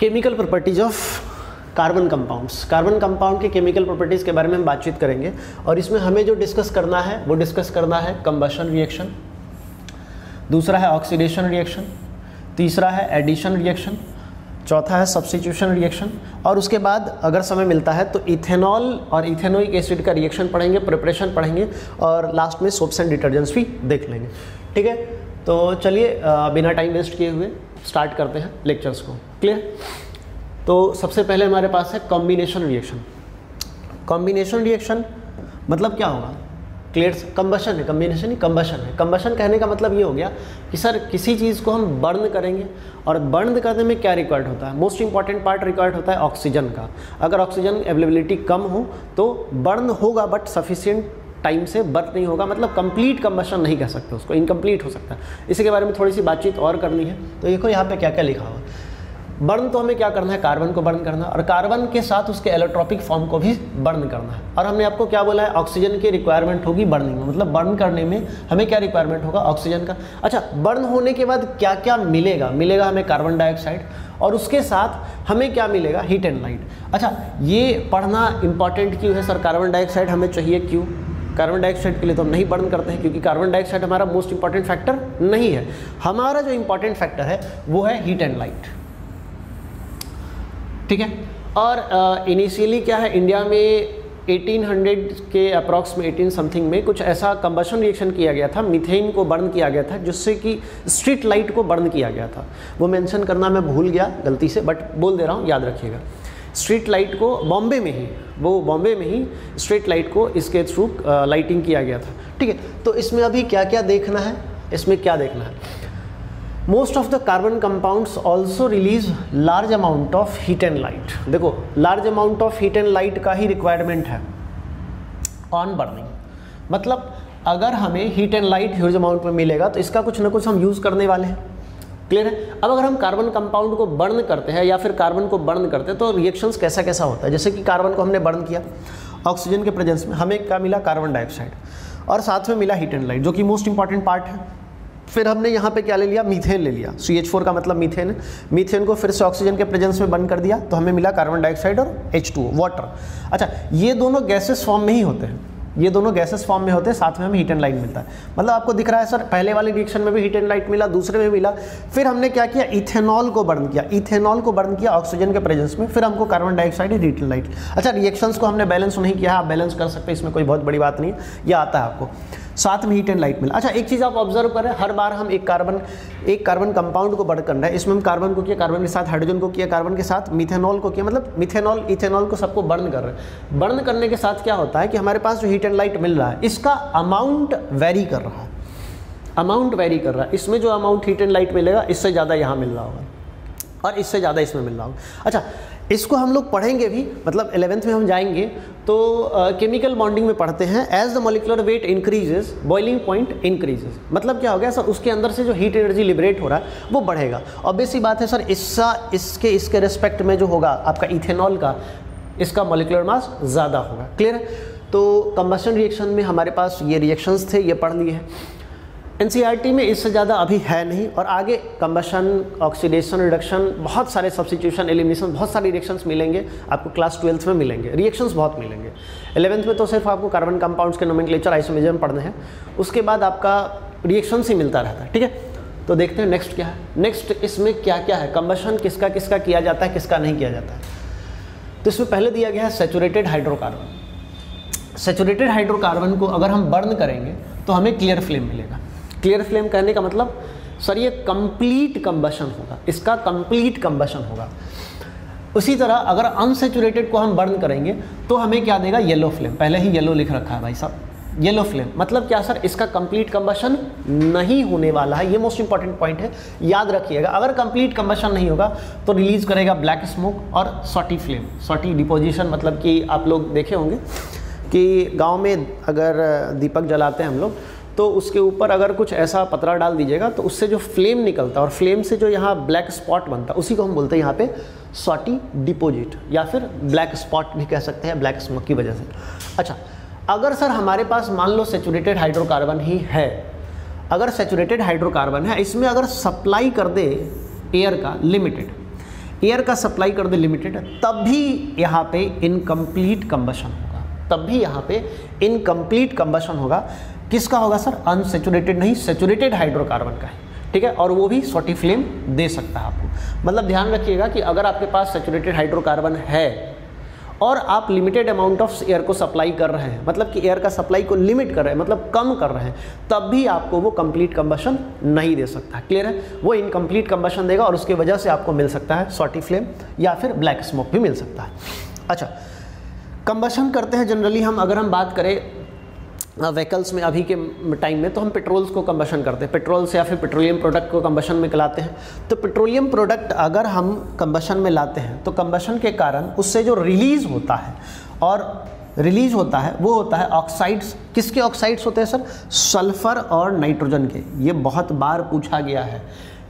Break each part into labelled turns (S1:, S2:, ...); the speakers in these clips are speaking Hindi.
S1: Chemical properties of carbon compounds. Carbon compound के केमिकल प्रॉपर्टीज़ के बारे में हम बातचीत करेंगे और इसमें हमें जो डिस्कस करना है वो डिस्कस करना है कंबशन रिएक्शन, दूसरा है ऑक्सीडेशन रिएक्शन, तीसरा है एडिशन रिएक्शन, चौथा है सब्स्टिट्यूशन रिएक्शन और उसके बाद अगर समय मिलता है तो इथेनॉल और इथेनोइक एसिड का रिएक्शन पढ़ेंगे, प्रिपरेशन पढ़ेंगे और लास्ट में सोप्स एंड डिटर्जेंट्स भी देख लेंगे। ठीक है, तो चलिए बिना टाइम वेस्ट किए हुए स्टार्ट करते हैं लेक्चर्स को। क्लियर? तो सबसे पहले हमारे पास है कॉम्बिनेशन रिएक्शन। कॉम्बिनेशन रिएक्शन मतलब क्या होगा? क्लियर? कंबशन है, कॉम्बिनेशन ही कंबशन है। कंबशन कहने का मतलब ये हो गया कि सर किसी चीज़ को हम बर्न करेंगे और बर्न करने में क्या रिक्वायर्ड होता है? मोस्ट इंपॉर्टेंट पार्ट रिक्वायर्ड होता है ऑक्सीजन का। अगर ऑक्सीजन अवेलेबिलिटी कम हो तो बर्न होगा बट सफिशिएंट टाइम से बर्न नहीं होगा, मतलब कंप्लीट कंबशन नहीं कह सकते उसको, इनकम्प्लीट हो सकता है। इसी के बारे में थोड़ी सी बातचीत और करनी है। तो देखो यहाँ पे क्या क्या लिखा हुआ। बर्न तो हमें क्या करना है? कार्बन को बर्न करना और कार्बन के साथ उसके एलोट्रोपिक फॉर्म को भी बर्न करना है। और हमने आपको क्या बोला है? ऑक्सीजन की रिक्वायरमेंट होगी बर्निंग में, मतलब बर्न करने में हमें क्या रिक्वायरमेंट होगा? ऑक्सीजन का। अच्छा, बर्न होने के बाद क्या क्या मिलेगा? मिलेगा हमें कार्बन डाइऑक्साइड और उसके साथ हमें क्या मिलेगा? Heat and light. अच्छा, ये पढ़ना इंपॉर्टेंट क्यों है सर? कार्बन डाइऑक्साइड हमें चाहिए क्यों? कार्बन डाइऑक्साइड के लिए तो हम नहीं बर्न करते हैं क्योंकि कार्बन डाइऑक्साइड हमारा मोस्ट इंपॉर्टेंट फैक्टर नहीं है। हमारा जो इंपॉर्टेंट फैक्टर है वो है हीट एंड लाइट। ठीक है, और इनिशियली क्या है, इंडिया में 1800 के अप्रॉक्स में 18 समथिंग में कुछ ऐसा कंबशन रिएक्शन किया गया था, मीथेन को बर्न किया गया था जिससे कि स्ट्रीट लाइट को बर्न किया गया था। वो मेंशन करना मैं भूल गया गलती से, बट बोल दे रहा हूँ, याद रखिएगा। स्ट्रीट लाइट को बॉम्बे में ही स्ट्रीट लाइट को इसके थ्रू लाइटिंग किया गया था। ठीक है, तो इसमें अभी क्या क्या देखना है? इसमें क्या देखना है? Most of the carbon compounds also release large amount of heat and light. देखो, large amount of heat and light का ही रिक्वायरमेंट है ऑन बर्निंग। मतलब अगर हमें heat and light huge amount में मिलेगा तो इसका कुछ ना कुछ हम यूज़ करने वाले हैं। क्लियर है? अब अगर हम कार्बन कंपाउंड को बर्न करते हैं या फिर कार्बन को बर्न करते हैं तो रिएक्शंस कैसा कैसा होता है? जैसे कि कार्बन को हमने बर्न किया, ऑक्सीजन के प्रेजेंस में हमें क्या मिला? कार्बन डाइऑक्साइड, और साथ में मिला हीट एंड लाइट जो कि मोस्ट इंपॉर्टेंट पार्ट है। फिर हमने यहाँ पे क्या ले लिया? मीथेन ले लिया। CH4 का मतलब मीथेन है। मीथेन को फिर से ऑक्सीजन के प्रेजेंस में बर्न कर दिया तो हमें मिला कार्बन डाइऑक्साइड और H2O, वाटर। अच्छा, ये दोनों गैसेस फॉर्म में ही होते हैं, ये दोनों गैसेस फॉर्म में होते हैं, साथ में हमें हीट एंड लाइट मिलता है। मतलब आपको दिख रहा है सर, पहले वाले रिएक्शन में भी हीट एंड लाइट मिला, दूसरे में मिला। फिर हमने क्या किया? इथेनॉल को बर्न किया। इथेनॉल को बर्न किया ऑक्सीजन के प्रेजेंस में, फिर हमको carbon dioxide heat and light. अच्छा, रिएक्शंस को हमने बैलेंस नहीं किया, आप बैलेंस कर सकते हैं, इसमें कोई बहुत बड़ी बात नहीं है, यह आता है आपको। साथ में हीट एंड लाइट मिला। अच्छा, एक चीज़ आप ऑब्जर्व करें, हर बार हम एक कार्बन कंपाउंड को बर्न करना है। इसमें हम कार्बन को किया, कार्बन के साथ हाइड्रोजन को किया, कार्बन के साथ मिथेनॉल को किया, मतलब मिथेनॉल इथेनॉल को सबको बर्न कर रहे हैं। बर्न करने के साथ क्या होता है कि हमारे पास जो हीट एंड लाइट मिल रहा है इसका अमाउंट वेरी कर रहा है, अमाउंट वेरी कर रहा है। इसमें जो अमाउंट हीट एंड लाइट मिलेगा इससे ज़्यादा यहाँ मिल रहा होगा और इससे ज़्यादा इसमें मिल रहा होगा। अच्छा, इसको हम लोग पढ़ेंगे भी, मतलब 11th में हम जाएंगे तो केमिकल बॉन्डिंग में पढ़ते हैं। As the molecular weight increases boiling point increases. मतलब क्या हो गया सर? उसके अंदर से जो हीट एनर्जी लिबरेट हो रहा है वो बढ़ेगा। ऑब्वियस सी बात है सर, इसके रिस्पेक्ट में जो होगा आपका इथेनॉल का, इसका मॉलिक्यूलर मास ज़्यादा होगा। क्लियर है? तो कंबशन रिएक्शन में हमारे पास ये रिएक्शंस थे, ये पढ़ लिए हैं। NCERT में इससे ज़्यादा अभी है नहीं, और आगे कंबशन, ऑक्सीडेशन, रिडक्शन, बहुत सारे सब्स्टिट्यूशन, एलिमिनेशन, बहुत सारे रिएक्शंस मिलेंगे आपको क्लास 12th में मिलेंगे। रिएक्शंस बहुत मिलेंगे। 11th में तो सिर्फ आपको कार्बन कंपाउंड्स के नोमेनक्लेचर, आइसोमेरिज्म पढ़ने हैं, उसके बाद आपका रिएक्शंस ही मिलता रहता है। ठीक है, तो देखते हैं नेक्स्ट क्या है। नेक्स्ट इसमें क्या क्या है? कंबशन किसका किसका किया जाता है, किसका नहीं किया जाता है। तो इसमें पहले दिया गया है सैचुरेटेड हाइड्रोकार्बन। सैचुरेटेड हाइड्रोकार्बन को अगर हम बर्न करेंगे तो हमें क्लियर फ्लेम मिलेगा। क्लियर फ्लेम कहने का मतलब सर ये कंप्लीट कंबशन होगा, इसका कंप्लीट कंबशन होगा। उसी तरह अगर अनसैचुरेटेड को हम बर्न करेंगे तो हमें क्या देगा? Yellow flame. पहले ही येलो लिख रखा है भाई साहब, येलो फ्लेम। मतलब क्या सर? इसका कंप्लीट कंबशन नहीं होने वाला है। ये मोस्ट इंपॉर्टेंट पॉइंट है, याद रखिएगा। अगर कंप्लीट कंबशन नहीं होगा तो रिलीज करेगा ब्लैक स्मोक और सॉटी फ्लेम। सॉटी डिपोजिशन मतलब कि आप लोग देखे होंगे कि गाँव में अगर दीपक जलाते हैं हम लोग तो उसके ऊपर अगर कुछ ऐसा पतरा डाल दीजिएगा तो उससे जो फ्लेम निकलता है और फ्लेम से जो यहाँ ब्लैक स्पॉट बनता है उसी को हम बोलते हैं यहाँ पे सॉटी डिपोजिट, या फिर ब्लैक स्पॉट भी कह सकते हैं ब्लैक स्मोक की वजह से। अच्छा, अगर सर हमारे पास मान लो सैचुरेटेड हाइड्रोकार्बन ही है, अगर सैचुरेटेड हाइड्रोकार्बन है, इसमें अगर सप्लाई कर दे एयर का लिमिटेड, एयर का सप्लाई कर दे लिमिटेड, तब भी यहाँ पे इनकम्प्लीट कंबशन होगा, तब भी यहाँ पे इनकम्प्लीट कंबशन होगा। किसका होगा सर? अनसेचुरेटेड नहीं, सेचुरेटेड हाइड्रोकार्बन का है, ठीक है, और वो भी सॉटी फ्लेम दे सकता है आपको। मतलब ध्यान रखिएगा कि अगर आपके पास सेचुरेटेड हाइड्रोकार्बन है और आप लिमिटेड अमाउंट ऑफ एयर को सप्लाई कर रहे हैं, मतलब कि एयर का सप्लाई को लिमिट कर रहे हैं, मतलब कम कर रहे हैं, तब भी आपको वो कंप्लीट कंबशन नहीं दे सकता। क्लियर है? वो इनकम्प्लीट कंबशन देगा और उसकी वजह से आपको मिल सकता है सॉटी फ्लेम या फिर ब्लैक स्मोक भी मिल सकता है। अच्छा, कंबशन करते हैं जनरली हम, अगर हम बात करें व्हीकल्स में अभी के टाइम में, तो हम पेट्रोल्स को कंबशन करते हैं, पेट्रोल से या फिर पेट्रोलियम प्रोडक्ट को कंबशन में लाते हैं। तो पेट्रोलियम प्रोडक्ट अगर हम कंबशन में लाते हैं तो कंबशन के कारण उससे जो रिलीज़ होता है, और रिलीज़ होता है वो होता है ऑक्साइड्स। किसके ऑक्साइड्स होते हैं सर? सल्फ़र और नाइट्रोजन के। ये बहुत बार पूछा गया है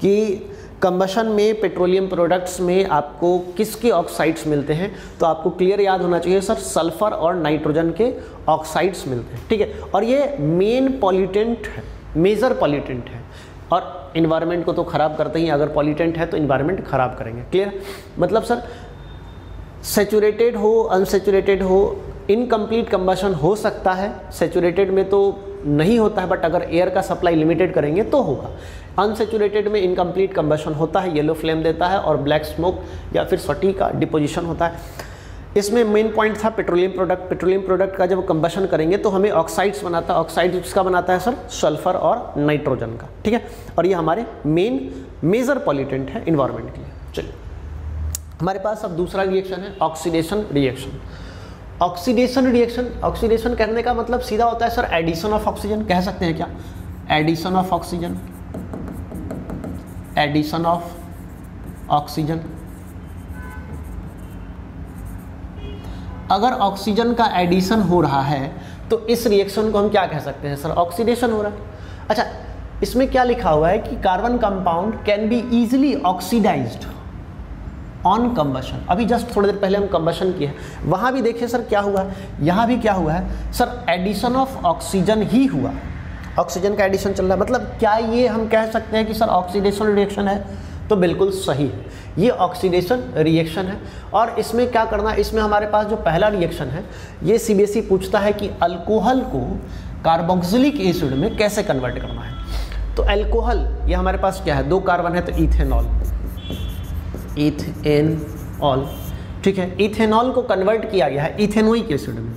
S1: कि कंबशन में पेट्रोलियम प्रोडक्ट्स में आपको किसके ऑक्साइड्स मिलते हैं, तो आपको क्लियर याद होना चाहिए सर, सल्फ़र और नाइट्रोजन के ऑक्साइड्स मिलते हैं, ठीक है। और ये मेन पॉल्यूटेंट है, मेजर पॉल्यूटेंट है, और इन्वायरमेंट को तो ख़राब करते ही, अगर पॉल्यूटेंट है तो इन्वायरमेंट ख़राब करेंगे। क्लियर? मतलब सर सैचुरेटेड हो, अनसैचुरेटेड हो, इनकम्प्लीट कंबशन हो सकता है, सैचुरेटेड में तो नहीं होता है, बट अगर एयर का सप्लाई लिमिटेड करेंगे तो होगा। अनसैचुरेटेड में इनकम्प्लीट कंबशन होता है, येलो फ्लेम देता है और ब्लैक स्मोक या फिर सटी का डिपोजिशन होता है। इसमें मेन पॉइंट था पेट्रोलियम प्रोडक्ट। पेट्रोलियम प्रोडक्ट का जब कंबशन करेंगे तो हमें ऑक्साइड्स बनाता है। ऑक्साइड किसका बनाता है सर? सल्फर और नाइट्रोजन का, ठीक है। और ये हमारे मेजर पॉल्यूटेंट है इन्वायरमेंट के लिए। चलिए, हमारे पास अब दूसरा रिएक्शन है oxidation reaction. Oxidation reaction, oxidation करने का मतलब सीधा होता है सर एडिशन ऑफ ऑक्सीजन, कह सकते हैं क्या? Addition of oxygen, addition of oxygen. अगर ऑक्सीजन का एडिशन हो रहा है तो इस रिएक्शन को हम क्या कह सकते हैं सर? ऑक्सीडेशन हो रहा है। अच्छा, इसमें क्या लिखा हुआ है कि carbon compound can be easily oxidised on combustion. अभी जस्ट थोड़ी देर पहले हम कंबशन किए हैं, वहाँ भी देखिए सर क्या हुआ है, यहाँ भी क्या हुआ है सर? एडिशन ऑफ ऑक्सीजन ही हुआ, ऑक्सीजन का एडिशन चल रहा है। मतलब क्या ये हम कह सकते हैं कि सर ऑक्सीडेशन रिएक्शन है? तो बिल्कुल सही है, ये ऑक्सीडेशन रिएक्शन है। और इसमें क्या करना है, इसमें हमारे पास जो पहला रिएक्शन है, ये सीबीएसई पूछता है कि अल्कोहल को कार्बोक्सिलिक एसिड में कैसे कन्वर्ट करना है। तो अल्कोहल, ये हमारे पास क्या है? 2 कार्बन है तो इथेनॉल, इथेनॉल, ठीक है। इथेनॉल को कन्वर्ट किया गया है इथेनोइक एसिड में,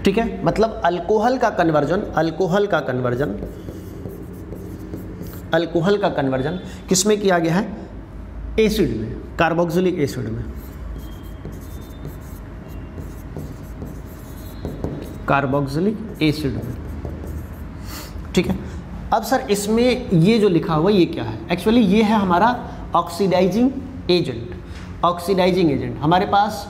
S1: ठीक है। मतलब अल्कोहल का कन्वर्जन, अल्कोहल का कन्वर्जन किसमें किया गया है? एसिड में, कार्बोक्सिलिक एसिड में, कार्बोक्सिलिक एसिड में, ठीक है। अब सर इसमें ये जो लिखा हुआ ये क्या है? एक्चुअली ये है हमारा ऑक्सीडाइजिंग एजेंट। ऑक्सीडाइजिंग एजेंट हमारे पास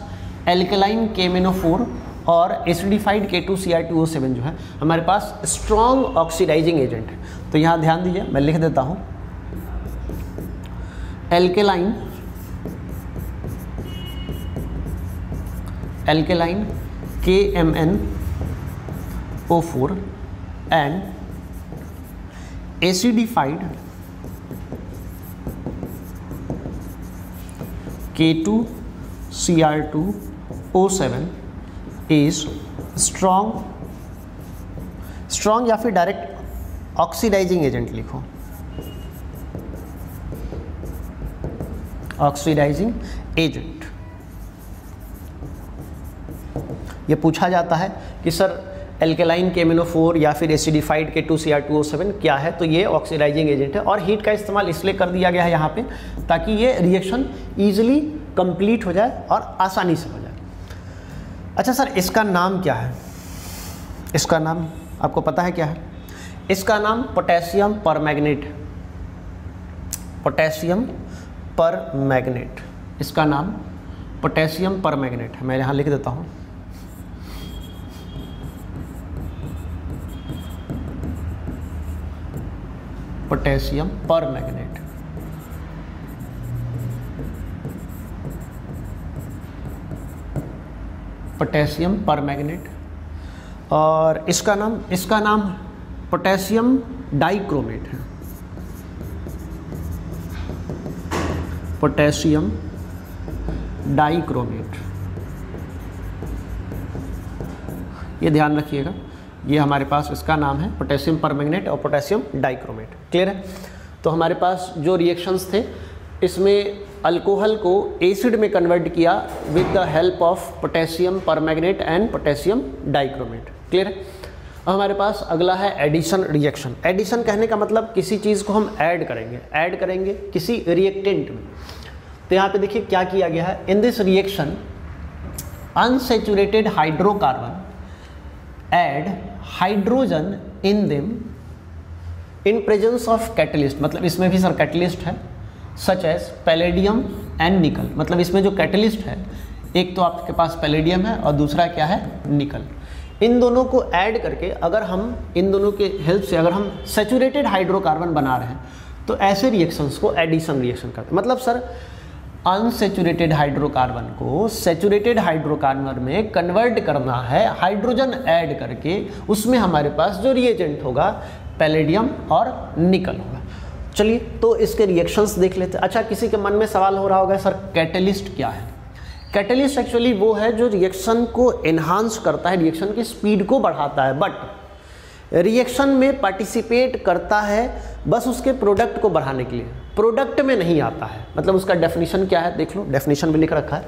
S1: एल्कलाइन KMnO4 और एसिडिफाइड K2Cr2O7 जो है हमारे पास स्ट्रॉन्ग ऑक्सीडाइजिंग एजेंट है। तो यहाँ ध्यान दीजिए, मैं लिख देता हूँ alkaline KMnO4 and acidified K2Cr2O7 is strong या फिर डायरेक्ट ऑक्सीडाइजिंग एजेंट लिखो, ऑक्सीडाइजिंग एजेंट। ये पूछा जाता है कि सर एल्केलाइन KMnO4 या फिर एसिडिफाइड K2Cr2O7 क्या है? तो ये ऑक्सीडाइजिंग एजेंट है। और हीट का इस्तेमाल इसलिए कर दिया गया है यहाँ पे ताकि ये रिएक्शन ईजिली कंप्लीट हो जाए और आसानी से हो जाए। अच्छा सर, इसका नाम क्या है? इसका नाम आपको पता है क्या है? इसका नाम पोटेशियम परमैंगनेट है, पोटेशियम परमैंगनेट। इसका नाम पोटेशियम परमैंगनेट है। मैं यहाँ लिख देता हूँ पोटेशियम परमैंगनेट। Potassium permanganate. और इसका नाम पोटेशियम डाइक्रोमेट है, पोटेशियम डाइक्रोमेट, ये ध्यान रखिएगा, ये हमारे पास इसका नाम है पोटेशियम परमैंगनेट और पोटेशियम डाइक्रोमेट। क्लियर है? तो हमारे पास जो रिएक्शंस थे इसमें अल्कोहल को एसिड में कन्वर्ट किया with the help of potassium permanganate and potassium dichromate. Clear है? अब हमारे पास अगला है एडिशन रिएक्शन। एडिशन कहने का मतलब किसी चीज़ को हम ऐड करेंगे किसी रिएक्टेंट में। तो यहाँ पे देखिए क्या किया गया है, in this reaction unsaturated hydrocarbon add hydrogen in them in presence of catalyst, मतलब इसमें भी सर कैटलिस्ट है, सच एज पैलेडियम एंड निकल। मतलब इसमें जो कैटलिस्ट है, एक तो आपके पास पैलेडियम है और दूसरा क्या है, निकल। इन दोनों को ऐड करके अगर हम इन दोनों के हेल्प से अगर हम सैचुरेटेड हाइड्रोकार्बन बना रहे हैं तो ऐसे रिएक्शंस को एडिशन रिएक्शन करते हैं। मतलब सर अनसैचुरेटेड हाइड्रोकार्बन को सैचुरेटेड हाइड्रोकार्बन में कन्वर्ट करना है हाइड्रोजन ऐड करके, उसमें हमारे पास जो रिएजेंट होगा पैलेडियम और निकल होगा। चलिए तो इसके रिएक्शंस देख लेते हैं। अच्छा, किसी के मन में सवाल हो रहा होगा सर कैटलिस्ट क्या है? कैटलिस्ट एक्चुअली वो है जो रिएक्शन को एनहांस करता है, रिएक्शन की स्पीड को बढ़ाता है, बट रिएक्शन में पार्टिसिपेट करता है बस उसके प्रोडक्ट को बढ़ाने के लिए, प्रोडक्ट में नहीं आता है। मतलब उसका डेफिनेशन क्या है, देख लो, डेफिनेशन भी लिख रखा है।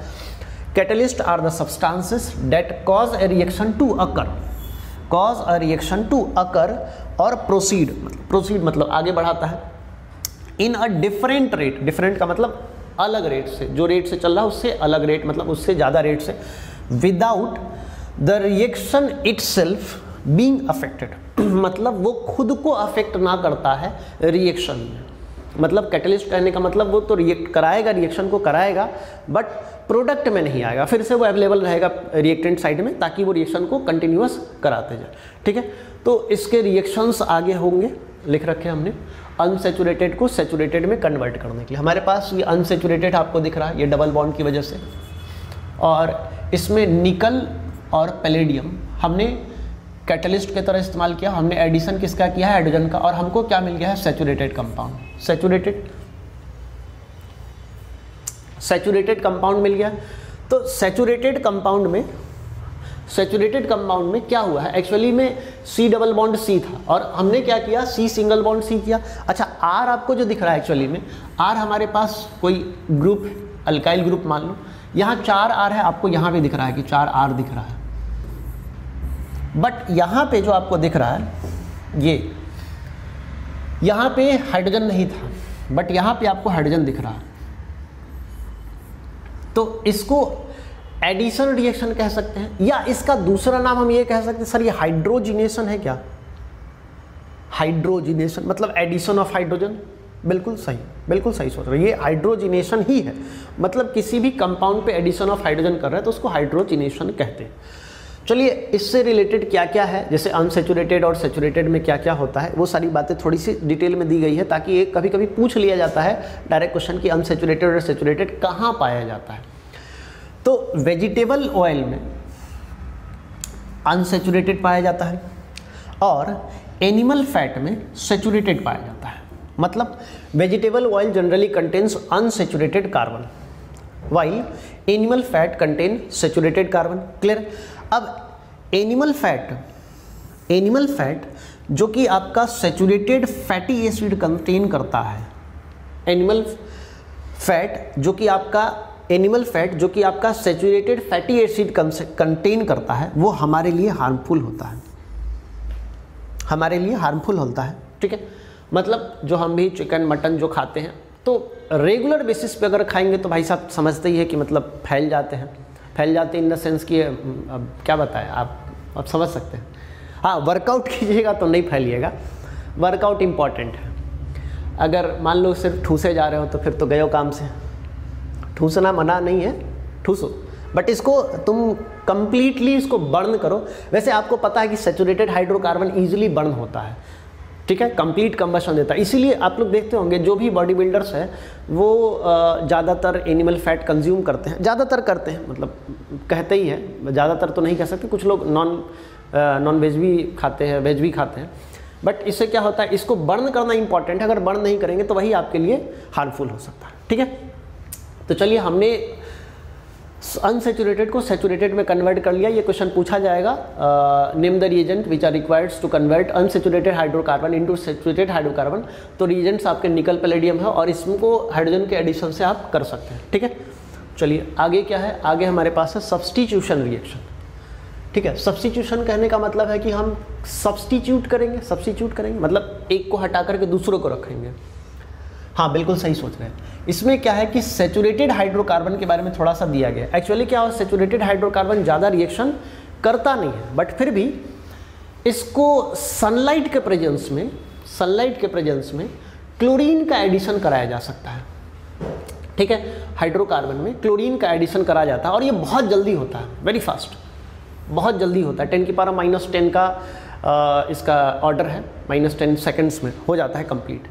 S1: Catalyst are the substances that cause a reaction to occur, cause a reaction to occur और प्रोसीड मतलब आगे बढ़ाता है, in a different rate, different का मतलब अलग रेट से, जो रेट से चल रहा है उससे अलग रेट, मतलब उससे ज़्यादा रेट से, without the reaction itself being affected, मतलब वो खुद को अफेक्ट ना करता है रिएक्शन में। मतलब कैटलिस्ट कहने का मतलब वो तो रिएक्ट कराएगा, रिएक्शन को कराएगा, बट प्रोडक्ट में नहीं आएगा, फिर से वो अवेलेबल रहेगा रिएक्टेंट साइड में ताकि वो रिएक्शन को कंटिन्यूअस कराते जाए। ठीक है, तो इसके रिएक्शंस आगे होंगे, लिख रखे हमने, अनसैचुरेटेड को सैचुरेटेड में कन्वर्ट करने के लिए। हमारे पास ये अनसैचुरेटेड आपको दिख रहा है, ये डबल बॉन्ड की वजह से, और इसमें निकल और पैलेडियम हमने कैटलिस्ट की तरह इस्तेमाल किया। हमने एडिशन किसका किया है, हाइड्रोजन का, और हमको क्या मिल गया है, सैचुरेटेड कंपाउंड, सैचुरेटेड कंपाउंड मिल गया। तो सैचुरेटेड कंपाउंड में क्या हुआ है, एक्चुअली में C डबल बॉन्ड C था और हमने क्या किया, C सिंगल बॉन्ड C किया। अच्छा, R आपको जो दिख रहा है, एक्चुअली में R हमारे पास कोई ग्रुप, अल्काइल ग्रुप मान लो, यहाँ 4 R है, आपको यहाँ पे दिख रहा है कि 4 R दिख रहा है, बट यहाँ पे जो आपको दिख रहा है, ये यहाँ पे हाइड्रोजन नहीं था, बट यहाँ पे आपको हाइड्रोजन दिख रहा है। तो इसको एडिशन रिएक्शन कह सकते हैं, या इसका दूसरा नाम हम ये कह सकते हैं, सर ये हाइड्रोजिनेशन है क्या? हाइड्रोजिनेशन मतलब एडिशन ऑफ हाइड्रोजन, बिल्कुल सही सोच रहे, ये हाइड्रोजिनेशन ही है। मतलब किसी भी कंपाउंड पे एडिशन ऑफ हाइड्रोजन कर रहे हैं तो उसको हाइड्रोजिनेशन कहते हैं। चलिए, इससे रिलेटेड क्या क्या है, जैसे अनसैचुरेटेड और सैचुरेटेड में क्या क्या होता है, वो सारी बातें थोड़ी सी डिटेल में दी गई है, ताकि एक कभी कभी पूछ लिया जाता है डायरेक्ट क्वेश्चन कि अनसैचुरेटेड और सैचुरेटेड कहाँ पाया जाता है। तो वेजिटेबल ऑयल में अनसैचुरेटेड पाया जाता है और एनिमल फैट में सैचुरेटेड पाया जाता है। मतलब vegetable oil generally contains unsaturated carbon, while animal fat contain saturated carbon. Clear? अब एनिमल फैट जो कि आपका सैचुरेटेड फैटी एसिड कंटेन करता है, एनिमल फैट जो कि आपका सैचुरेटेड फैटी एसिड कंटेन करता है, वो हमारे लिए हार्मफुल होता है, ठीक है। मतलब जो हम भी चिकन मटन जो खाते हैं तो रेगुलर बेसिस पे अगर खाएंगे तो भाई साहब समझते ही है कि मतलब फैल जाते हैं इन द सेंस कि अब क्या बताएं, आप समझ सकते हैं। हाँ, वर्कआउट कीजिएगा तो नहीं फैलिएगा, वर्कआउट इम्पॉर्टेंट है। अगर मान लो सिर्फ ठूसे जा रहे हो तो फिर तो गए हो काम से। ठूसना मना नहीं है, ठूसो, बट इसको तुम कंप्लीटली इसको बर्न करो। वैसे आपको पता है कि सैचुरेटेड हाइड्रोकार्बन ईजिली बर्न होता है, ठीक है, कंप्लीट कंबशन देता है। इसीलिए आप लोग देखते होंगे जो भी बॉडी बिल्डर्स हैं वो ज़्यादातर एनिमल फैट कंज्यूम करते हैं, ज़्यादातर करते हैं, मतलब कहते ही हैं, ज़्यादातर तो नहीं कह सकते, कुछ लोग नॉन वेज भी खाते हैं, वेज भी खाते हैं, बट इससे क्या होता है, इसको बर्न करना इंपॉर्टेंट है, अगर बर्न नहीं करेंगे तो वही आपके लिए हार्मफुल हो सकता है। ठीक है, तो चलिए हमने अनसेचुरेटेड को सेचुरेटेड में कन्वर्ट कर लिया। ये क्वेश्चन पूछा जाएगा, name the reagent which are required to convert unsaturated hydrocarbon into saturated hydrocarbon. तो रिएजेंट्स आपके निकल पैलेडियम है और इसको हाइड्रोजन के एडिशन से आप कर सकते हैं। ठीक है, चलिए आगे क्या है, आगे हमारे पास है सब्स्टिट्यूशन रिएक्शन। ठीक है, सब्स्टिट्यूशन कहने का मतलब है कि हम सब्स्टिट्यूट करेंगे मतलब एक को हटा करके दूसरों को रखेंगे। हाँ बिल्कुल सही सोच रहे हैं। इसमें क्या है कि सेचुरेटेड हाइड्रोकार्बन के बारे में थोड़ा सा दिया गया। एक्चुअली क्या हो, सेचुरेटेड हाइड्रोकार्बन ज़्यादा रिएक्शन करता नहीं है, बट फिर भी इसको सनलाइट के प्रेजेंस में क्लोरीन का एडिशन कराया जा सकता है। ठीक है, हाइड्रोकार्बन में क्लोरीन का एडिशन करा जाता है और ये बहुत जल्दी होता है, वेरी फास्ट, बहुत जल्दी होता है। 10⁻⁻10 का इसका ऑर्डर है, -10 सेकेंड्स में हो जाता है कंप्लीट।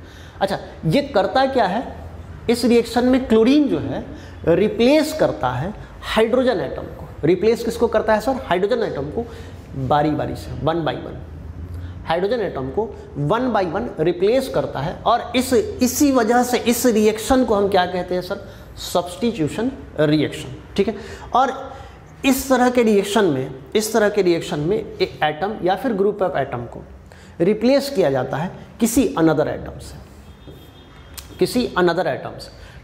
S1: अच्छा, ये करता क्या है, इस रिएक्शन में क्लोरीन जो है रिप्लेस करता है हाइड्रोजन एटम को। रिप्लेस किसको करता है सर, हाइड्रोजन एटम को बारी बारी से 1 by 1, हाइड्रोजन एटम को 1 by 1 रिप्लेस करता है। और इसी वजह से इस रिएक्शन को हम क्या कहते हैं सर, सब्स्टिट्यूशन रिएक्शन। ठीक है, और इस तरह के रिएक्शन में एक एटम या फिर ग्रुप ऑफ एटम को रिप्लेस किया जाता है किसी अनदर एटम से।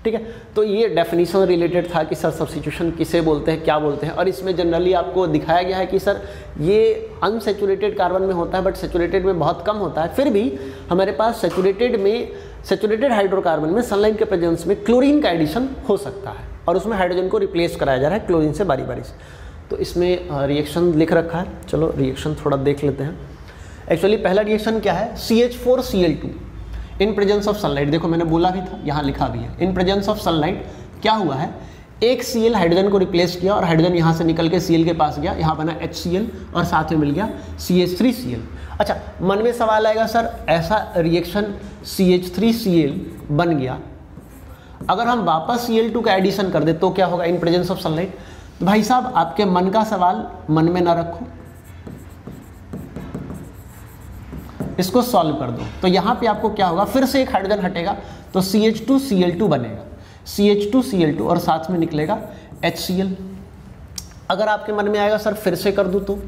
S1: ठीक है, तो ये डेफिनेशन रिलेटेड था कि सर सब्स्टिट्यूशन किसे बोलते हैं, क्या बोलते हैं। और इसमें जनरली आपको दिखाया गया है कि सर ये अनसेचुरेटेड कार्बन में होता है बट सेचुरेटेड में बहुत कम होता है। फिर भी हमारे पास सेचुरेटेड हाइड्रोकार्बन में सनलाइट के प्रेजेंस में क्लोरीन का एडिशन हो सकता है और उसमें हाइड्रोजन को रिप्लेस कराया जा रहा है क्लोरीन से बारी बारी से। तो इसमें रिएक्शन लिख रखा है, चलो रिएक्शन थोड़ा देख लेते हैं। एक्चुअली पहला रिएक्शन क्या है, CH4Cl2 in presence of sunlight. देखो मैंने बोला भी था, यहाँ लिखा भी है, इन प्रेजेंस ऑफ सनलाइट क्या हुआ है, एक Cl हाइड्रोजन को रिप्लेस किया और हाइड्रोजन यहाँ से निकल के Cl के पास गया, यहाँ बना HCl और साथ में मिल गया CH3Cl। अच्छा, मन में सवाल आएगा सर ऐसा रिएक्शन CH3Cl बन गया, अगर हम वापस Cl2 का एडिशन कर दे तो क्या होगा इन प्रेजेंस ऑफ सनलाइट। तो भाई साहब आपके मन का सवाल मन में ना रखो, इसको सॉल्व कर दो। तो यहाँ पे आपको क्या होगा, फिर से एक हाइड्रोजन हटेगा तो CH2Cl2 बनेगा, CH2Cl2 और साथ में निकलेगा HCl। अगर आपके मन में आएगा सर फिर से कर दूँ तो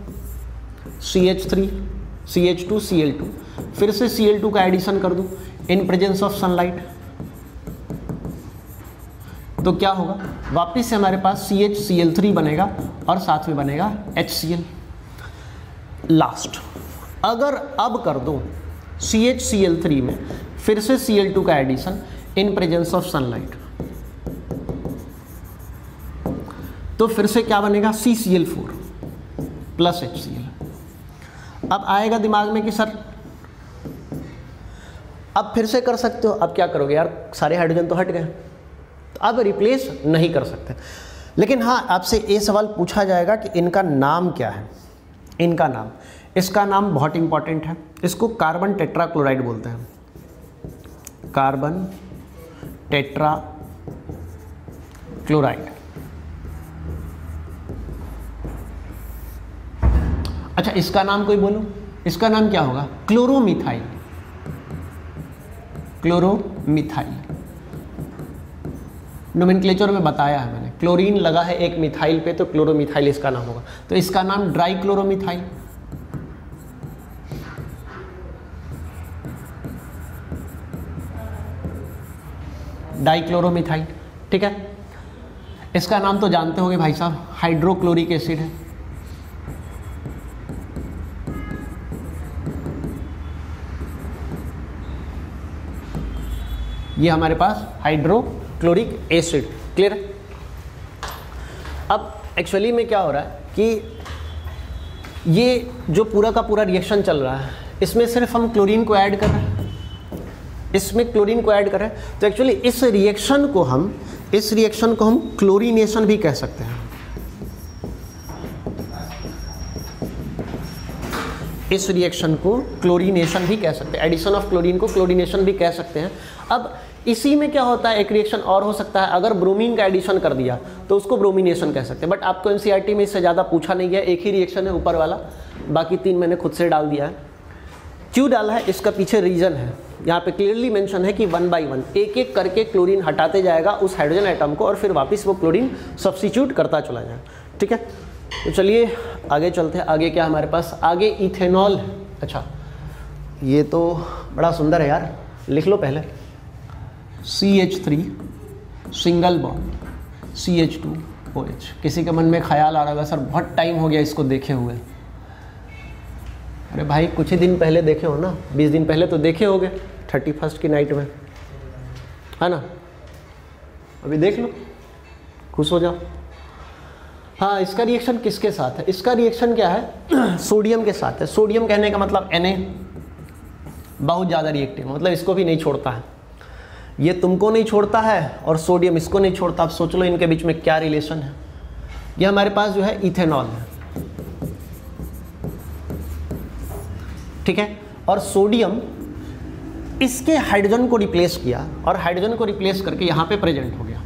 S1: CH2Cl2 फिर से Cl2 का एडिशन कर दूँ इन प्रेजेंस ऑफ सनलाइट, तो क्या होगा, वापस से हमारे पास CHCl3 बनेगा और साथ में बनेगा HCl। लास्ट अगर अब कर दो CHCl3 में फिर से Cl2 का addition in presence of sunlight, तो फिर से क्या बनेगा CCl4 प्लस HCl। अब आएगा दिमाग में कि सर अब फिर से कर सकते हो, अब क्या करोगे यार, सारे हाइड्रोजन तो हट गए, तो अब रिप्लेस नहीं कर सकते। लेकिन हाँ, आपसे ये सवाल पूछा जाएगा कि इनका नाम क्या है, इनका नाम, इसका नाम बहुत इंपॉर्टेंट है, इसको कार्बन टेट्राक्लोराइड बोलते हैं, कार्बन टेट्राक्लोराइड। अच्छा, इसका नाम कोई बोलो, इसका नाम क्या होगा, क्लोरोमिथाइल, क्लोरोमिथाइल। नोमेनक्लेचर में बताया है मैंने, क्लोरीन लगा है एक मिथाइल पे तो क्लोरोमिथाइल इसका नाम होगा। तो इसका नाम ड्राई क्लोरोमिथाइल, डाइक्लोरोमिथाइल। ठीक है, इसका नाम तो जानते होंगे भाई साहब, हाइड्रोक्लोरिक एसिड है। ये हमारे पास हाइड्रोक्लोरिक एसिड, क्लियर। अब एक्चुअली में क्या हो रहा है कि ये जो पूरा का पूरा रिएक्शन चल रहा है इसमें सिर्फ हम क्लोरीन को ऐड कर रहे हैं, इसमें क्लोरीन को ऐड कर रहे हैं। तो एक्चुअली इस रिएक्शन को हम क्लोरीनेशन भी कह सकते हैं। इस रिएक्शन को क्लोरीनेशन भी कह सकते हैं, एडिशन ऑफ क्लोरीन को क्लोरीनेशन भी कह सकते हैं। अब इसी में क्या होता है, एक रिएक्शन और हो सकता है, अगर ब्रोमीन का एडिशन कर दिया तो उसको ब्रोमिनेशन कह सकते हैं। बट आपको एनसीईआरटी में इससे ज़्यादा पूछा नहीं गया, एक ही रिएक्शन है ऊपर वाला, बाकी तीन मैंने खुद से डाल दिया है। क्यों डाला है इसका पीछे रीज़न है, यहाँ पे क्लियरली मेंशन है कि 1 बाई 1 एक एक करके क्लोरीन हटाते जाएगा उस हाइड्रोजन एटम को और फिर वापस वो क्लोरीन सब्स्टिट्यूट करता चला जाएगा। ठीक है, तो चलिए आगे चलते हैं। आगे क्या हमारे पास, आगे इथेनॉल है। अच्छा ये तो बड़ा सुंदर है यार, लिख लो पहले, CH3 सिंगल बॉन्ड CH2OH। किसी के मन में ख्याल आ रहा होगा सर बहुत टाइम हो गया इसको देखे हुए। अरे भाई कुछ ही दिन पहले देखे हो ना, 20 दिन पहले तो देखे होगे 31 की नाइट में, है ना। अभी देख लो, खुश हो जाओ। हाँ, इसका रिएक्शन किसके साथ है, इसका रिएक्शन क्या है, सोडियम के साथ है। सोडियम कहने का मतलब Na, बहुत ज़्यादा रिएक्टिव, मतलब इसको भी नहीं छोड़ता है, ये तुमको नहीं छोड़ता है और सोडियम इसको नहीं छोड़ता। आप सोच लो इनके बीच में क्या रिलेशन है। ये हमारे पास जो है इथेनॉल है, ठीक है, और सोडियम इसके हाइड्रोजन को रिप्लेस किया और हाइड्रोजन को रिप्लेस करके यहाँ पे प्रेजेंट हो गया।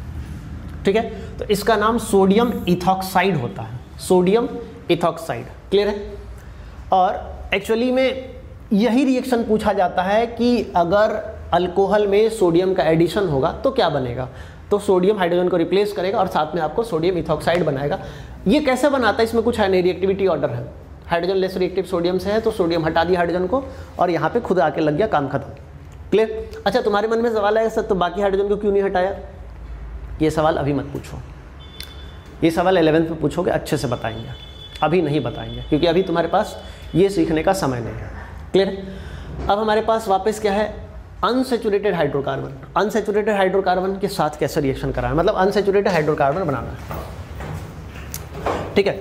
S1: ठीक है, तो इसका नाम सोडियम इथॉक्साइड होता है, सोडियम इथॉक्साइड। क्लियर है। और एक्चुअली में यही रिएक्शन पूछा जाता है कि अगर अल्कोहल में सोडियम का एडिशन होगा तो क्या बनेगा, तो सोडियम हाइड्रोजन को रिप्लेस करेगा और साथ में आपको सोडियम इथॉक्साइड बनाएगा। ये कैसे बनाता है, इसमें कुछ है नहीं, रिएक्टिविटी ऑर्डर है। हाइड्रोजन लेस रिएक्टिव सोडियम से है तो सोडियम हटा दिया हाइड्रोजन को और यहाँ पे खुद आके लग गया, काम खत्म। क्लियर। अच्छा तुम्हारे मन में सवाल आएगा सर तो बाकी हाइड्रोजन को क्यों नहीं हटाया, ये सवाल अभी मत पूछो, ये सवाल 11th में पूछोगे, अच्छे से बताएंगे, अभी नहीं बताएंगे क्योंकि अभी तुम्हारे पास ये सीखने का समय नहीं है। क्लियर। अब हमारे पास वापस क्या है, अनसैचुरेटेड हाइड्रोकार्बन। अनसैचुरेटेड हाइड्रोकार्बन के साथ कैसे रिएक्शन कराना है, मतलब अनसैचुरेटेड हाइड्रोकार्बन बनाना है। ठीक है,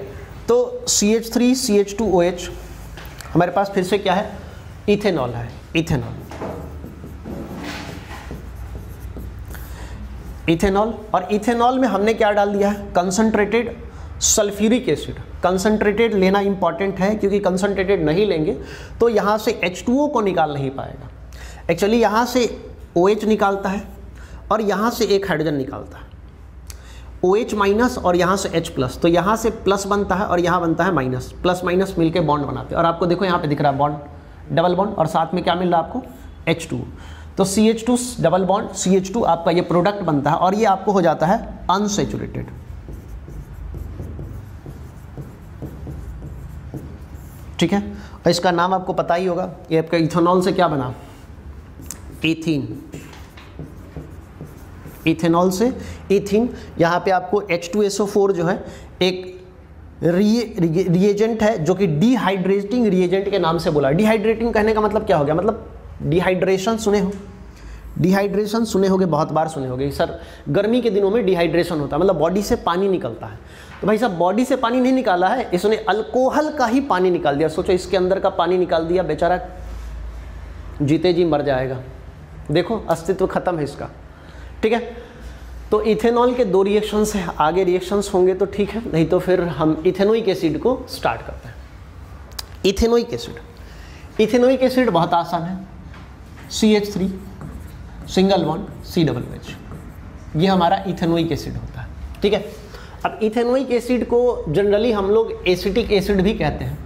S1: तो CH3 CH2OH हमारे पास फिर से क्या है, इथेनॉल है, इथेनॉल। इथेनॉल, और इथेनॉल में हमने क्या डाल दिया है, कंसंट्रेटेड सल्फ्यूरिक एसिड। कंसंट्रेटेड लेना इंपॉर्टेंट है क्योंकि कंसंट्रेटेड नहीं लेंगे तो यहाँ से H2O को निकाल नहीं पाएगा। एक्चुअली यहाँ से OH निकालता है और यहाँ से एक हाइड्रोजन निकालता है, OH माइनस और यहाँ से H प्लस, तो यहाँ से प्लस बनता है और यहाँ बनता है माइनस, प्लस माइनस मिलके बॉन्ड बनाते हैं। और आपको देखो यहाँ पे दिख रहा है बॉन्ड, डबल बॉन्ड, और साथ में क्या मिल रहा है आपको, H2। तो CH2 डबल बॉन्ड CH2 आपका ये प्रोडक्ट बनता है और ये आपको हो जाता है अनसैचुरेटेड। ठीक है, और इसका नाम आपको पता ही होगा, ये आपका इथेनॉल से क्या बना, इथीन। इथेनॉल से इथीन। यहाँ पे आपको H2SO4 जो है एक रिएजेंट है जो कि डिहाइड्रेटिंग रिएजेंट के नाम से बोला। डिहाइड्रेटिंग कहने का मतलब क्या हो गया, मतलब डिहाइड्रेशन सुने हो, डिहाइड्रेशन सुने होगे, बहुत बार सुने होगे सर गर्मी के दिनों में डिहाइड्रेशन होता है, मतलब बॉडी से पानी निकलता है। तो भाई साहब बॉडी से पानी नहीं निकाला है, इसने अल्कोहल का ही पानी निकाल दिया। सोचो इसके अंदर का पानी निकाल दिया, बेचारा जीते जी मर जाएगा, देखो अस्तित्व खत्म है इसका। ठीक है, तो इथेनॉल के दो रिएक्शंस हैं, आगे रिएक्शंस होंगे तो ठीक है, नहीं तो फिर हम इथेनोइक एसिड को स्टार्ट करते हैं। इथेनोइक एसिड, इथेनोइक एसिड बहुत आसान है, CH3 सिंगल बॉन्ड COOH, ये हमारा इथेनोइक एसिड होता है। ठीक है, अब इथेनोइक एसिड को जनरली हम लोग एसिटिक एसिड भी कहते हैं।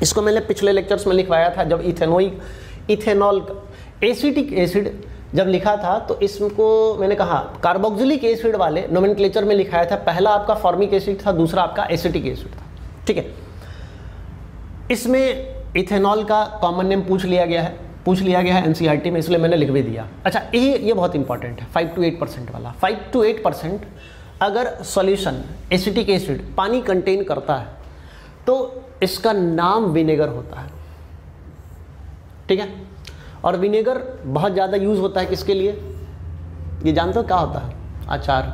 S1: इसको मैंने पिछले लेक्चर्स में लिखवाया था, जब इथेनॉल एसिटिक एसिड जब लिखा था तो इसको मैंने कहा कार्बोक्सिलिक एसिड वाले नोमेनक्लेचर में लिखाया था। पहला आपका फॉर्मिक एसिड था, दूसरा आपका एसिटिक एसिड था। ठीक है, इसमें इथेनॉल का कॉमन नेम पूछ लिया गया है NCERT में, इसलिए मैंने लिख भी दिया। अच्छा ये बहुत इंपॉर्टेंट है, 5 to 8% वाला। 5 to 8% अगर सॉल्यूशन एसिटिक एसिड पानी कंटेन करता है तो इसका नाम विनेगर होता है। ठीक है, और विनेगर बहुत ज़्यादा यूज़ होता है किसके लिए, ये जानते हो क्या होता है, अचार।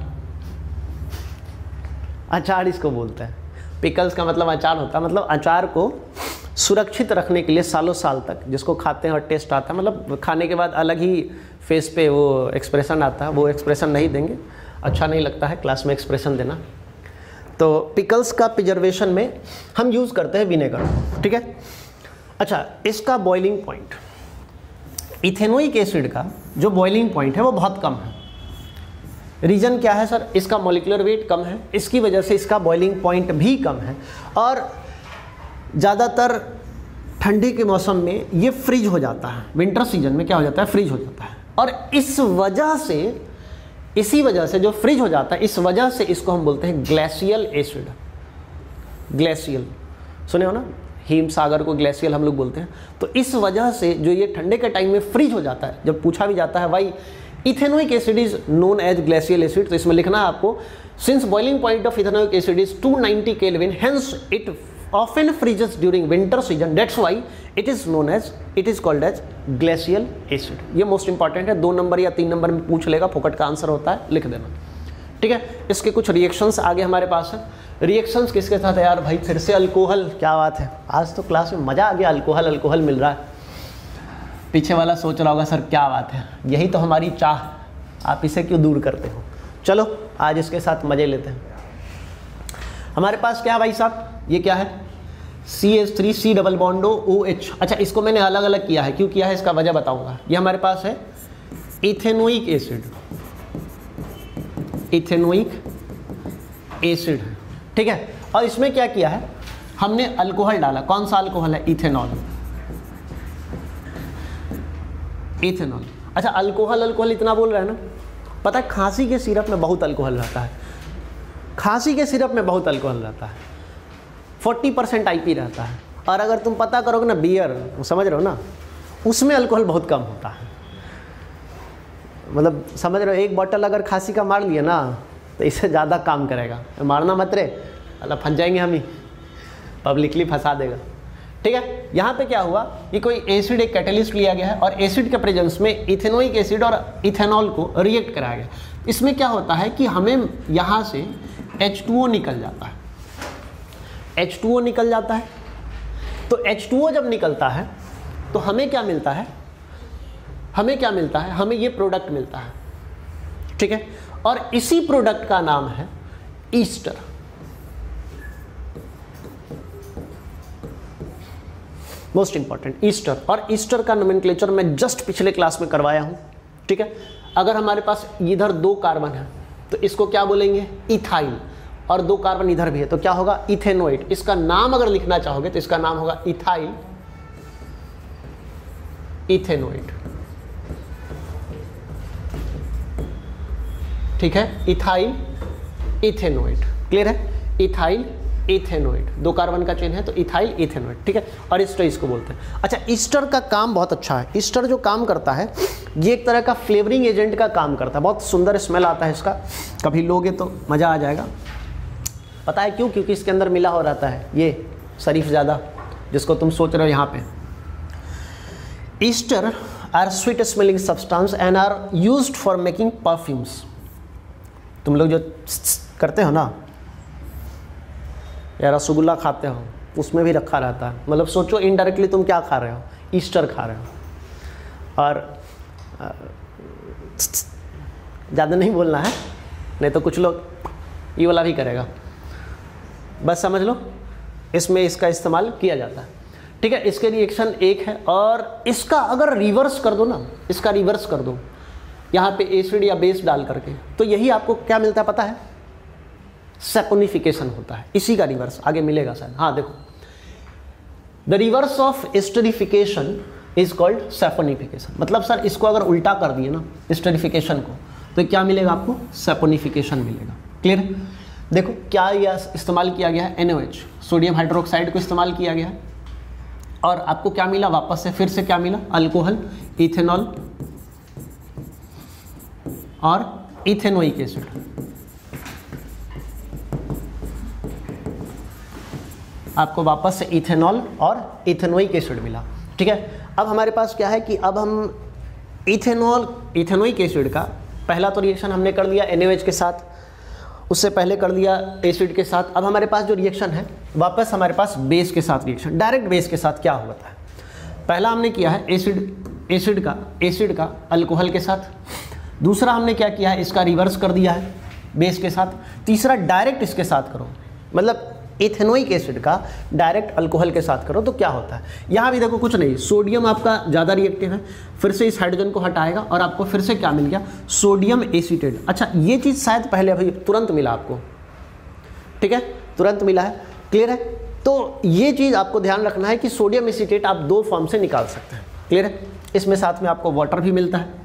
S1: अचार इसको बोलते हैं, पिकल्स का मतलब अचार होता है, मतलब अचार को सुरक्षित रखने के लिए सालों साल तक, जिसको खाते हैं और टेस्ट आता है, मतलब खाने के बाद अलग ही फेस पे वो एक्सप्रेशन आता है, वो एक्सप्रेशन नहीं देंगे, अच्छा नहीं लगता है क्लास में एक्सप्रेशन देना। तो पिकल्स का प्रिजर्वेशन में हम यूज़ करते हैं विनेगर। ठीक है, अच्छा इसका बॉइलिंग पॉइंट, इथेनोइक एसिड का जो बॉइलिंग पॉइंट है वो बहुत कम है। रीज़न क्या है सर, इसका मॉलिक्यूलर वेट कम है, इसकी वजह से इसका बॉइलिंग पॉइंट भी कम है, और ज़्यादातर ठंडे के मौसम में ये फ्रीज हो जाता है, विंटर सीजन में क्या हो जाता है, फ्रीज हो जाता है। और इसी वजह से जो फ्रीज हो जाता है, इस वजह से इसको हम बोलते हैं ग्लेशियल एसिड। ग्लेशियल सुने हो ना, हिम सागर को ग्लेशियल हम लोग बोलते हैं। तो इस वजह से जो ये ठंडे के टाइम में फ्रीज हो जाता है, जब पूछा भी जाता है भाई ethanoic acid is known as glacial acid, तो इसमें लिखना है आपको since boiling point of ethanoic acid is 290 kelvin hence it often freezes during winter season, that's why it is called as glacial acid। ये मोस्ट इंपॉर्टेंट है, 2 नंबर या 3 नंबर में पूछ लेगा, फोकट का आंसर होता है, लिख देना। ठीक है, इसके कुछ रिएक्शंस आगे हमारे पास है। रिएक्शंस किसके साथ है यार भाई, फिर से अल्कोहल, क्या बात है, आज तो क्लास में मजा आ गया, अल्कोहल मिल रहा है। पीछे वाला सोच रहा होगा सर क्या बात है, यही तो हमारी चाह, आप इसे क्यों दूर करते हो। चलो आज इसके साथ मजे लेते हैं। हमारे पास क्या है भाई साहब, ये क्या है, CH3 C डबल बॉन्डो OH। अच्छा, इसको मैंने अलग अलग किया है, क्यों किया है इसका वजह बताऊंगा। ये हमारे पास है इथेनोइक एसिड, इथेनोइक एसिड, ठीक है। और इसमें क्या किया है, हमने अल्कोहल डाला, कौन सा अल्कोहल है, इथेनॉल, इथेनॉल। अच्छा, अल्कोहल इतना बोल रहे हैं ना, पता है खांसी के सिरप में बहुत अल्कोहल रहता है, खांसी के सिरप में बहुत अल्कोहल रहता है, 40% IP रहता है। और अगर तुम पता करोगे ना बियर, समझ रहे हो ना, उसमें अल्कोहल बहुत कम होता है। मतलब समझ रहे हो, एक बॉटल अगर खांसी का मार लिया ना तो इससे ज़्यादा काम करेगा। मारना मत रे, अल्लाह फंस जाएंगे हम ही, पब्लिकली फंसा देगा। ठीक है, यहाँ पे क्या हुआ कि कोई एसिड, एक कैटलिस्ट लिया गया है और एसिड के प्रेजेंस में इथेनोइक एसिड और इथेनॉल को रिएक्ट कराया गया। इसमें क्या होता है कि हमें यहाँ से H2O निकल जाता है, H2O निकल जाता है। तो H2O जब निकलता है तो हमें क्या मिलता है, हमें ये प्रोडक्ट मिलता है। ठीक है, और इसी प्रोडक्ट का नाम है ईस्टर। Most important, Easter. और ईस्टर का नोमेनक्लेचर मैं जस्ट पिछले क्लास में करवाया हूं। ठीक है, अगर हमारे पास इधर 2 कार्बन है तो इसको क्या बोलेंगे, इथाइल, और 2 कार्बन इधर भी है तो क्या होगा, इथेनोइड। इसका नाम अगर लिखना चाहोगे तो इसका नाम होगा इथाइल इथेनोइड। ठीक है, इथाइल इथेनोइड, क्लियर है, इथाइल इथेनोइड, 2 कार्बन का चेन है तो इथाइल इथेनोइड। ठीक है, और ईस्टर इसको बोलते हैं। अच्छा, ईस्टर का काम बहुत अच्छा है। ईस्टर जो काम करता है, ये एक तरह का फ्लेवरिंग एजेंट का काम करता है, बहुत सुंदर स्मेल आता है इसका, कभी लोगे तो मज़ा आ जाएगा। पता है क्यों, क्योंकि इसके अंदर मिला हो रहता है ये शरीफ ज़्यादा, जिसको तुम सोच रहे हो यहाँ पे। Ester are sweet smelling substance and are used for making perfumes. तुम लोग जो करते हो ना, या रसगुल्ला खाते हो, उसमें भी रखा रहता है। मतलब सोचो इनडायरेक्टली तुम क्या खा रहे हो, ईस्टर खा रहे हो। और ज़्यादा नहीं बोलना है, नहीं तो कुछ लोग ये वाला भी करेगा, बस समझ लो इसमें इसका इस्तेमाल किया जाता है। ठीक है, इसके रिएक्शन 1 है। और इसका अगर रिवर्स कर दो ना, इसका रिवर्स कर दो यहाँ पे एसिड या बेस डाल करके, तो यही आपको क्या मिलता है पता है, सैपोनिफिकेशन होता है। इसी का रिवर्स आगे मिलेगा शायद। हाँ देखो, the reverse of esterification is called saponification. मतलब सर इसको अगर उल्टा कर दिए ना एस्टरिफिकेशन को, तो क्या मिलेगा आपको, सैपोनिफिकेशन मिलेगा। क्लियर, देखो क्या यह इस्तेमाल किया गया है, NaOH, सोडियम हाइड्रोक्साइड को इस्तेमाल किया गया है, और आपको क्या मिला वापस से, फिर से क्या मिला, अल्कोहल, इथेनॉल और इथेनोइक एसिड। आपको वापस से इथेनॉल और इथेनोइक एसिड मिला। ठीक है, अब हमारे पास क्या है कि अब हम इथेनोइक एसिड का पहला तो रिएक्शन हमने कर लिया NaOH के साथ, उससे पहले कर लिया एसिड के साथ। अब हमारे पास जो रिएक्शन है वापस हमारे पास बेस के साथ रिएक्शन, डायरेक्ट बेस के साथ क्या होता है। पहला हमने किया है एसिड का अल्कोहल के साथ, दूसरा हमने क्या किया है, इसका रिवर्स कर दिया है बेस के साथ, तीसरा डायरेक्ट इसके साथ करो, मतलब इथेनोइक एसिड का डायरेक्ट अल्कोहल के साथ करो तो क्या होता है। यहाँ भी देखो कुछ नहीं, सोडियम आपका ज़्यादा रिएक्टिव है, फिर से इस हाइड्रोजन को हटाएगा और आपको फिर से क्या मिल गया, सोडियम एसीटेट। अच्छा, ये चीज़ शायद पहले अभी तुरंत मिला आपको, ठीक है, तुरंत मिला है, क्लियर है। तो ये चीज़ आपको ध्यान रखना है कि सोडियम एसीटेट आप 2 फॉर्म से निकाल सकते हैं। क्लियर है? इसमें साथ में आपको वाटर भी मिलता है।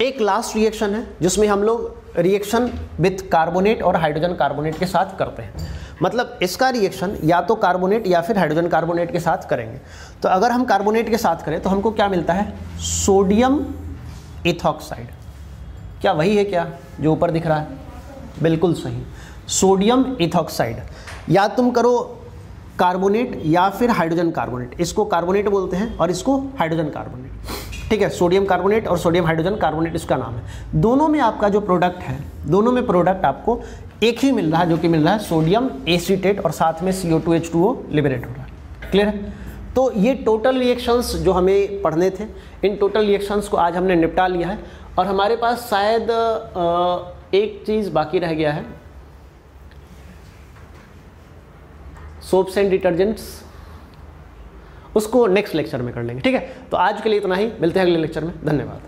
S1: एक लास्ट रिएक्शन है जिसमें हम लोग रिएक्शन विथ कार्बोनेट और हाइड्रोजन कार्बोनेट के साथ करते हैं। मतलब इसका रिएक्शन या तो कार्बोनेट या फिर हाइड्रोजन कार्बोनेट के साथ करेंगे। तो अगर हम कार्बोनेट के साथ करें तो हमको क्या मिलता है? Sodium ethoxide. क्या वही है क्या जो ऊपर दिख रहा है? बिल्कुल सही, सोडियम इथॉक्साइड। या तुम करो कार्बोनेट या फिर हाइड्रोजन कार्बोनेट। इसको कार्बोनेट बोलते हैं और इसको हाइड्रोजन कार्बोनेट। ठीक है, सोडियम कार्बोनेट और सोडियम हाइड्रोजन कार्बोनेट इसका नाम है। दोनों में आपका जो प्रोडक्ट है, दोनों में प्रोडक्ट आपको एक ही मिल रहा है, जो कि मिल रहा है सोडियम एसीटेट और साथ में CO2H2O लिबरेट हो रहा है। क्लियर है? तो ये टोटल रिएक्शंस जो हमें पढ़ने थे, इन टोटल रिएक्शंस को आज हमने निपटा लिया है। और हमारे पास शायद एक चीज़ बाकी रह गया है, सोप्स एंड डिटर्जेंट्स। उसको नेक्स्ट लेक्चर में कर लेंगे। ठीक है, तो आज के लिए इतना ही, मिलते हैं अगले लेक्चर में। धन्यवाद।